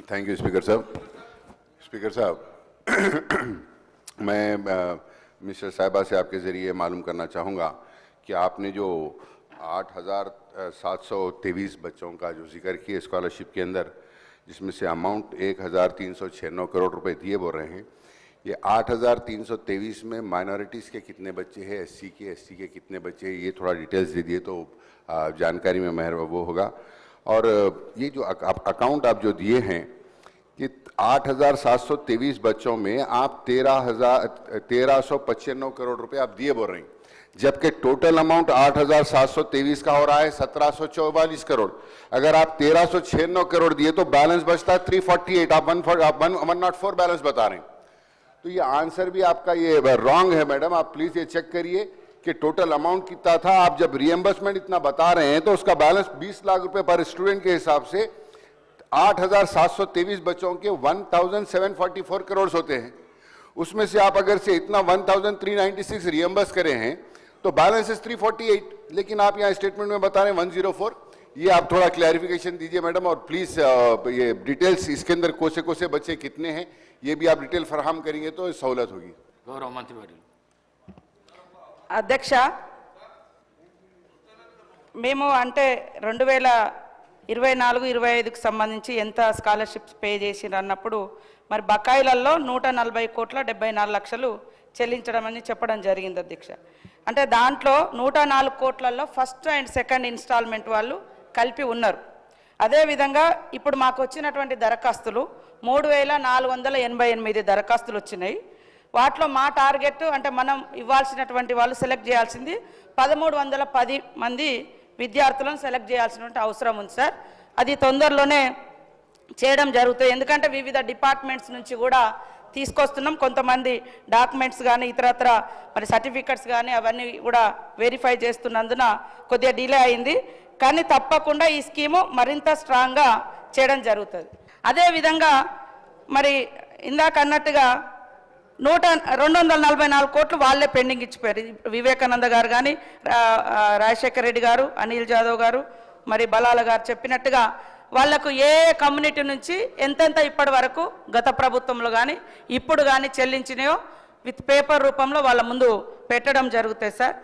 Thank you speaker साहब। Speaker साहब, मैं मिस्टर साहिबा से आपके ज़रिए मालूम करना चाहूँगा कि आपने जो 8,723 बच्चों का जो जिक्र किया स्कॉलरशिप के अंदर, जिसमें से अमाउंट 1,396 करोड़ रुपए दिए बोल रहे हैं, ये 8,323 में माइनॉरिटीज़ के कितने बच्चे हैं, एससी के कितने बच्चे हैं, ये थोड़ा डिटेल्स दे दिए तो जानकारी में वो होगा। और ये जो अकाउंट आप जो दिए हैं कि 8,723 बच्चों में आप 1395 करोड़ रुपए आप दिए बोल रहे हैं, जबकि टोटल अमाउंट 8,723 का हो रहा है 1,744 करोड़। अगर आप 1,396 करोड़ दिए तो बैलेंस बचता है 348, आप 104 बैलेंस बता रहे हैं। तो ये आंसर भी आपका ये रॉन्ग है मैडम, आप प्लीज ये चेक करिए कि टोटल अमाउंट कितना था। आप जब रिएम्बर्समेंट इतना बता रहे हैं तो उसका बैलेंस 20 लाख रुपए पर स्टूडेंट के हिसाब से 8,723 बच्चों के 1,744 करोड़ होते हैं। उसमें से आप अगर से इतना 1,396 रिएम्बर्स करे हैं तो बैलेंस इज 348, लेकिन आप यहाँ स्टेटमेंट में बता रहे हैं 104। ये आप थोड़ा क्लैरिफिकेशन दीजिए मैडम, और प्लीज ये डिटेल्स इसके अंदर कोसे बच्चे कितने हैं ये भी आप डिटेल फराहम करेंगे तो सहूलत होगी। गौरव मंत्री అధ్యక్ష, మేము అంటే 2024-25కి సంబంధించి ఎంత స్కాలర్షిప్స్ పే చేసిరు అన్నప్పుడు మరి బకాయిలలో 140 కోట్ల 74 లక్షలు చెల్లించడం అని చెప్పడం జరిగింది అధ్యక్ష. అంటే దాంట్లో 104 కోట్లలో ఫస్ట్ అండ్ సెకండ్ ఇన్స్టాల్మెంట్ వాళ్ళు కలిపి ఉన్నారు. అదేవిధంగా ఇప్పుడు మాకు వచ్చినటువంటి దరఖాస్తులు 3,488 దరఖాస్తులు వచ్చినాయి. వాటిలో మా టార్గెట్ అంటే మనం ఇవ్వాల్సినటువంటి వాళ్ళు సెలెక్ట్ చేయాల్సింది 1,310 మంది విద్యార్థులను సెలెక్ట్ చేయాల్సినటువంటి అవసరం ఉంది సార్. అది తొందరలోనే చేయడం జరుగుతుంది. ఎందుకంటే వివిధ డిపార్ట్మెంట్స్ నుంచి కూడా తీసుకొస్తున్నాం. కొంతమంది డాక్యుమెంట్స్ కానీ ఇతరత్ర మరి సర్టిఫికెట్స్ కానీ అవన్నీ కూడా వెరిఫై చేస్తున్నందున కొద్దిగా డిలే అయింది. కానీ తప్పకుండా ఈ స్కీము మరింత స్ట్రాంగ్గా చేయడం జరుగుతుంది. అదేవిధంగా మరి ఇందాక అన్నట్టుగా 244 కోట్లు వాళ్ళే పెండింగ్ ఇచ్చిపోయారు. వివేకానంద గారు కానీ, రాజశేఖర రెడ్డి గారు, అనిల్ జాదవ్ గారు, మరి బలాల గారు చెప్పినట్టుగా వాళ్లకు ఏ కమ్యూనిటీ నుంచి ఎంతెంత ఇప్పటి వరకు గత ప్రభుత్వంలో కానీ ఇప్పుడు కానీ చెల్లించినాయో విత్ పేపర్ రూపంలో వాళ్ళ ముందు పెట్టడం జరుగుతుంది సార్.